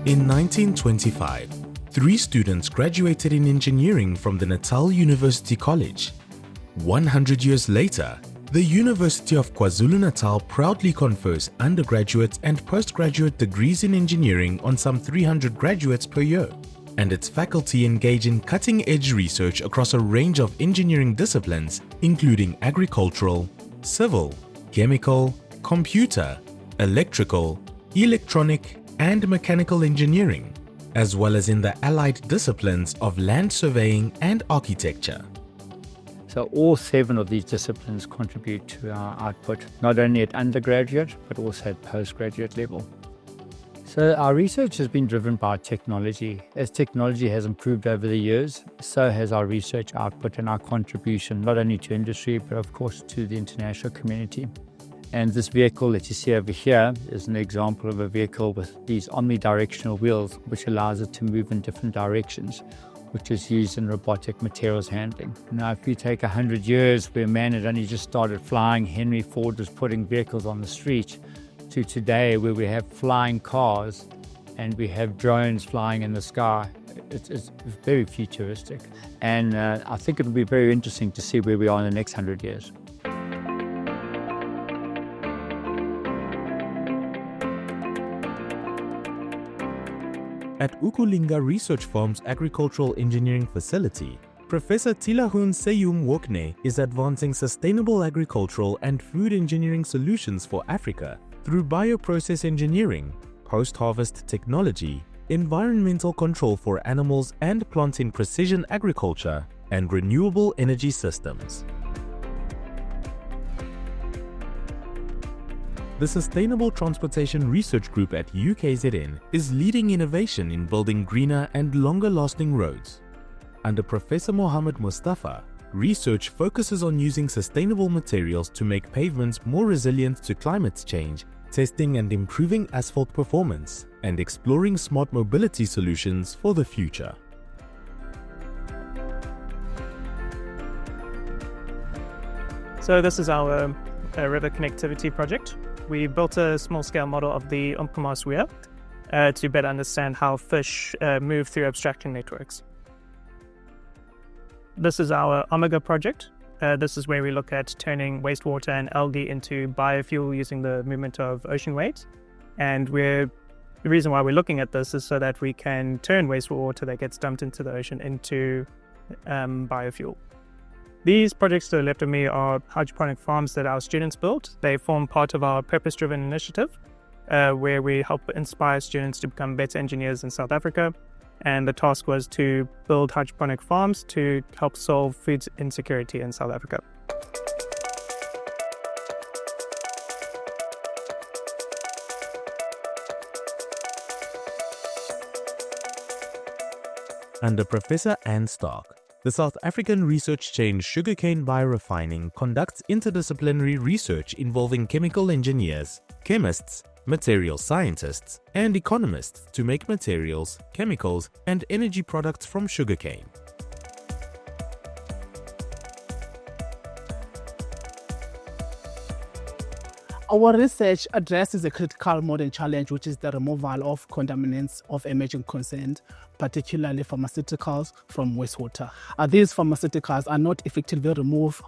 In 1925, 3 students graduated in engineering from the Natal University College. 100 years later, the University of KwaZulu-Natal proudly confers undergraduate and postgraduate degrees in engineering on some 300 graduates per year, and its faculty engage in cutting-edge research across a range of engineering disciplines, including agricultural, civil, chemical, computer, electrical, electronic, and mechanical engineering, as well as in the allied disciplines of land surveying and architecture. So all 7 of these disciplines contribute to our output, not only at undergraduate, but also at postgraduate level. So our research has been driven by technology. As technology has improved over the years, so has our research output and our contribution, not only to industry, but of course to the international community. And this vehicle that you see over here is an example of a vehicle with these omnidirectional wheels, which allows it to move in different directions, which is used in robotic materials handling. Now, if you take 100 years where man had only just started flying, Henry Ford was putting vehicles on the street, to today where we have flying cars and we have drones flying in the sky, it's very futuristic. And I think it will be very interesting to see where we are in the next 100 years. At Ukulinga Research Farm's agricultural engineering facility, Professor Tilahun Seyum Wokne is advancing sustainable agricultural and food engineering solutions for Africa through bioprocess engineering, post-harvest technology, environmental control for animals and plants in precision agriculture, and renewable energy systems. The Sustainable Transportation Research Group at UKZN is leading innovation in building greener and longer-lasting roads. Under Professor Mohammed Mustafa, research focuses on using sustainable materials to make pavements more resilient to climate change, testing and improving asphalt performance, and exploring smart mobility solutions for the future. So this is our river connectivity project. We built a small-scale model of the Umkomaas Weir to better understand how fish move through abstraction networks. This is our Omega project. This is where we look at turning wastewater and algae into biofuel using the movement of ocean waves. And the reason why we're looking at this is so that we can turn wastewater that gets dumped into the ocean into biofuel. These projects to the left of me are hydroponic farms that our students built. They form part of our purpose-driven initiative, where we help inspire students to become better engineers in South Africa. And the task was to build hydroponic farms to help solve food insecurity in South Africa. Under Professor Anne Stark, the South African research chain Sugarcane Biorefining conducts interdisciplinary research involving chemical engineers, chemists, material scientists, and economists to make materials, chemicals, and energy products from sugarcane. Our research addresses a critical modern challenge, which is the removal of contaminants of emerging concern, particularly pharmaceuticals from wastewater. These pharmaceuticals are not effectively removed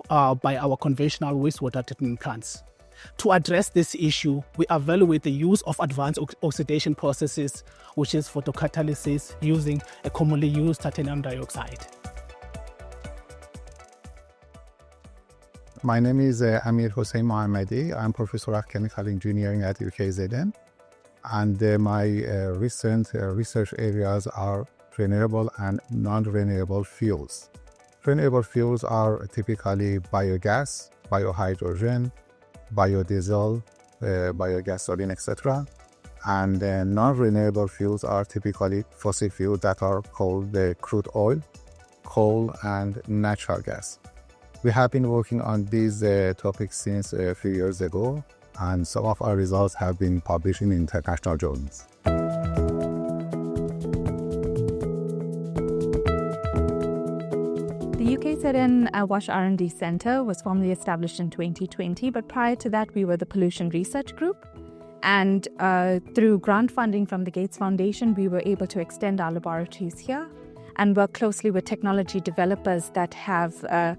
by our conventional wastewater treatment plants. To address this issue, we evaluate the use of advanced oxidation processes, which is photocatalysis using a commonly used titanium dioxide. My name is Amir Hossein Mohammadi. I'm professor of chemical engineering at UKZN, and my recent research areas are renewable and non-renewable fuels. Renewable fuels are typically biogas, biohydrogen, biodiesel, biogasoline, etc. And non-renewable fuels are typically fossil fuels that are called crude oil, coal, and natural gas. We have been working on these topics since a few years ago, and some of our results have been published in international journals. The UKZN Wash R&D Centre was formally established in 2020, but prior to that we were the Pollution Research Group. And through grant funding from the Gates Foundation, we were able to extend our laboratories here and work closely with technology developers that have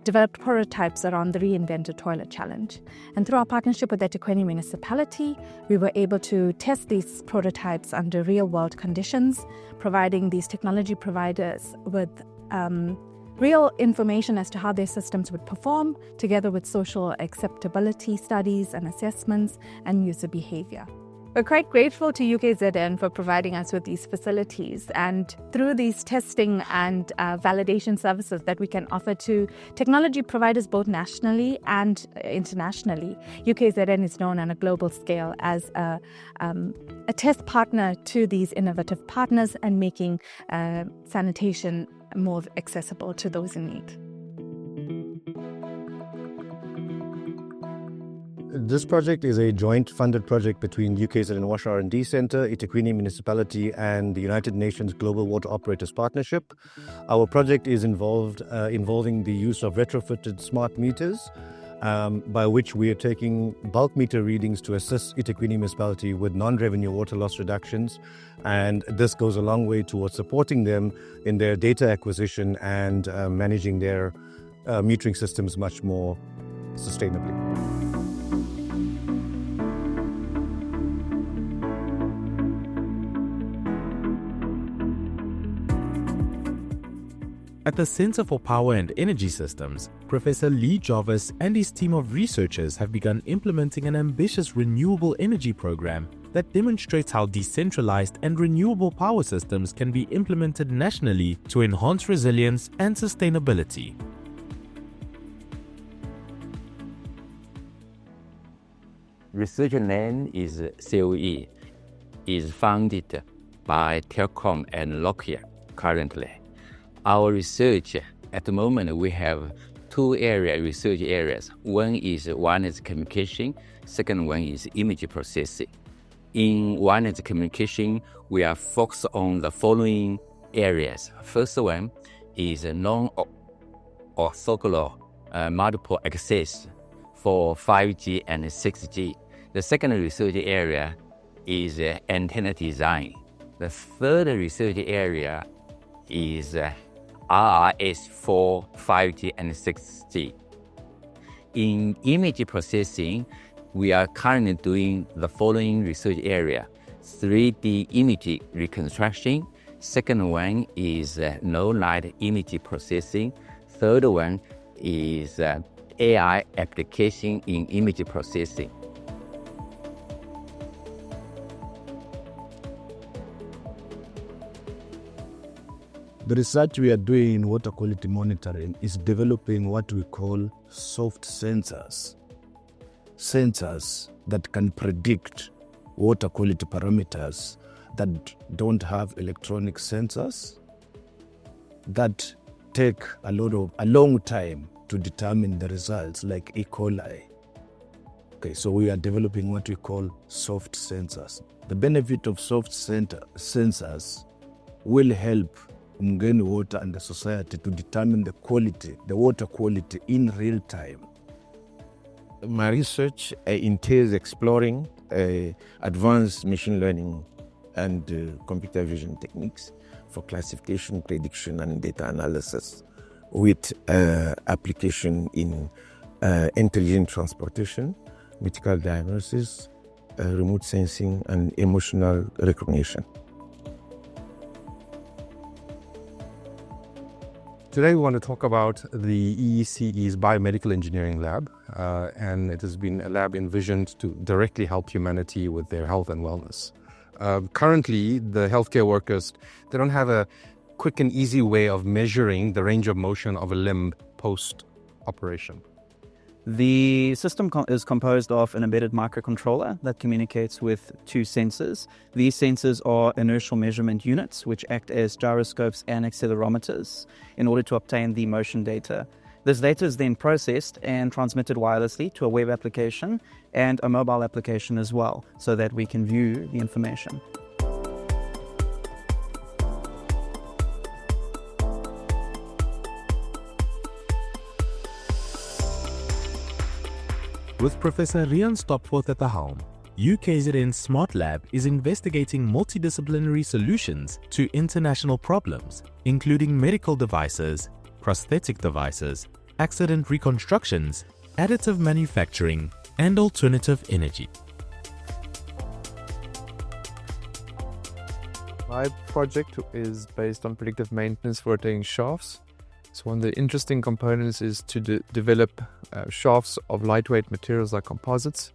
developed prototypes around the reinvented toilet challenge. And through our partnership with the eThekwini municipality, we were able to test these prototypes under real-world conditions, providing these technology providers with real information as to how their systems would perform, together with social acceptability studies and assessments and user behavior. We're quite grateful to UKZN for providing us with these facilities, and through these testing and validation services that we can offer to technology providers both nationally and internationally, UKZN is known on a global scale as a test partner to these innovative partners and making sanitation more accessible to those in need. This project is a joint funded project between UKZN Wash R&D Centre, eThekwini Municipality and the United Nations Global Water Operators Partnership. Our project is involving the use of retrofitted smart meters, by which we are taking bulk meter readings to assist eThekwini Municipality with non-revenue water loss reductions. And this goes a long way towards supporting them in their data acquisition and managing their metering systems much more sustainably. At the Center for Power and Energy Systems, Professor Lee Jarvis and his team of researchers have begun implementing an ambitious renewable energy program that demonstrates how decentralized and renewable power systems can be implemented nationally to enhance resilience and sustainability. Research name is COE, is funded by Telkom and Nokia currently. Our research, at the moment, we have two research areas. One is communication, second one is image processing. In wireless communication, we are focused on the following areas. First one is non-orthogonal multiple access for 5G and 6G. The second research area is antenna design. The third research area is RRS for 5G and 6G. In image processing, we are currently doing the following research area: 3D image reconstruction. Second one is low light image processing. Third one is AI application in image processing. The research we are doing in water quality monitoring is developing what we call soft sensors. Sensors that can predict water quality parameters that don't have electronic sensors, that take a long time to determine the results, like E. coli. Okay, so we are developing what we call soft sensors. The benefit of soft sensors will help Umgeni Water and the society to determine the quality, the water quality in real time. My research entails exploring advanced machine learning and computer vision techniques for classification, prediction, and data analysis, with application in intelligent transportation, medical diagnosis, remote sensing, and emotional recognition. Today we want to talk about the EECE's Biomedical Engineering Lab, and it has been a lab envisioned to directly help humanity with their health and wellness. Currently, the healthcare workers, they don't have a quick and easy way of measuring the range of motion of a limb post-operation. The system is composed of an embedded microcontroller that communicates with two sensors. These sensors are inertial measurement units, which act as gyroscopes and accelerometers in order to obtain the motion data. This data is then processed and transmitted wirelessly to a web application and a mobile application as well, so that we can view the information. With Professor Rian Stopforth at the helm, UKZN Smart Lab is investigating multidisciplinary solutions to international problems, including medical devices, prosthetic devices, accident reconstructions, additive manufacturing, and alternative energy. My project is based on predictive maintenance for rotating shafts. So one of the interesting components is to develop shafts of lightweight materials like composites,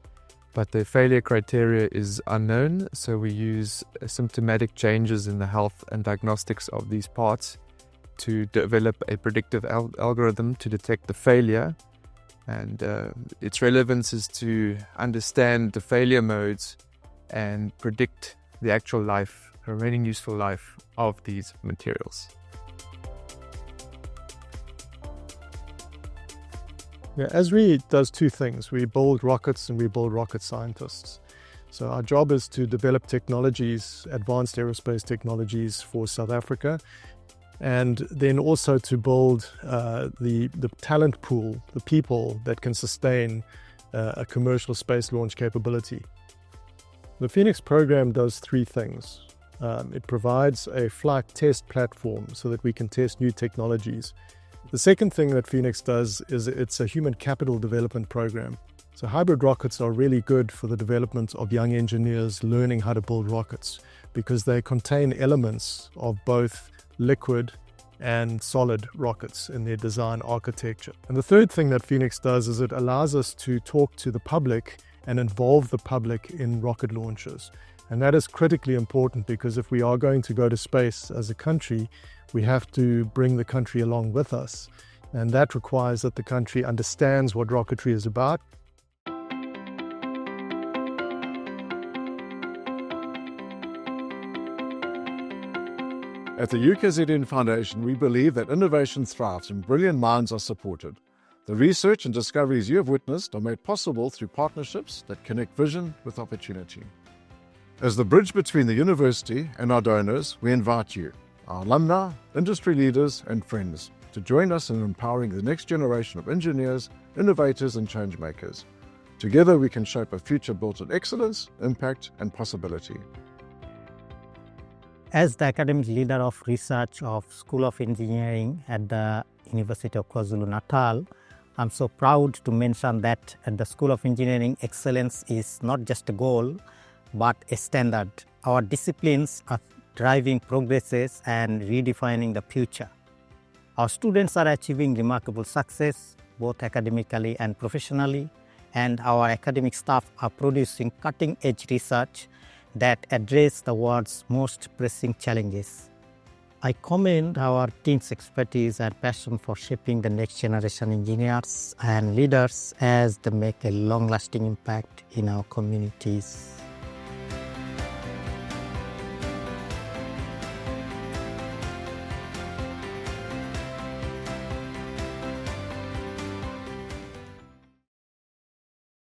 but the failure criteria is unknown, so we use symptomatic changes in the health and diagnostics of these parts to develop a predictive algorithm to detect the failure. And its relevance is to understand the failure modes and predict the actual life, remaining useful life of these materials. Yeah, Esri does two things. We build rockets and we build rocket scientists. So our job is to develop technologies, advanced aerospace technologies for South Africa, and then also to build the talent pool, the people that can sustain a commercial space launch capability. The Phoenix program does three things. It provides a flight test platform so that we can test new technologies. The second thing that Phoenix does is it's a human capital development program. So hybrid rockets are really good for the development of young engineers learning how to build rockets because they contain elements of both liquid and solid rockets in their design architecture. And the third thing that Phoenix does is it allows us to talk to the public and involve the public in rocket launches. And that is critically important because if we are going to go to space as a country, we have to bring the country along with us. And that requires that the country understands what rocketry is about. At the UKZN Foundation, we believe that innovation thrives when brilliant minds are supported. The research and discoveries you have witnessed are made possible through partnerships that connect vision with opportunity. As the bridge between the university and our donors, we invite you, our alumni, industry leaders and friends, to join us in empowering the next generation of engineers, innovators and changemakers. Together we can shape a future built on excellence, impact and possibility. As the academic leader of research of School of Engineering at the University of KwaZulu-Natal, I'm so proud to mention that at the School of Engineering, excellence is not just a goal, but a standard. Our disciplines are driving progresses and redefining the future. Our students are achieving remarkable success, both academically and professionally, and our academic staff are producing cutting-edge research that address the world's most pressing challenges. I commend our team's expertise and passion for shaping the next generation engineers and leaders as they make a long-lasting impact in our communities.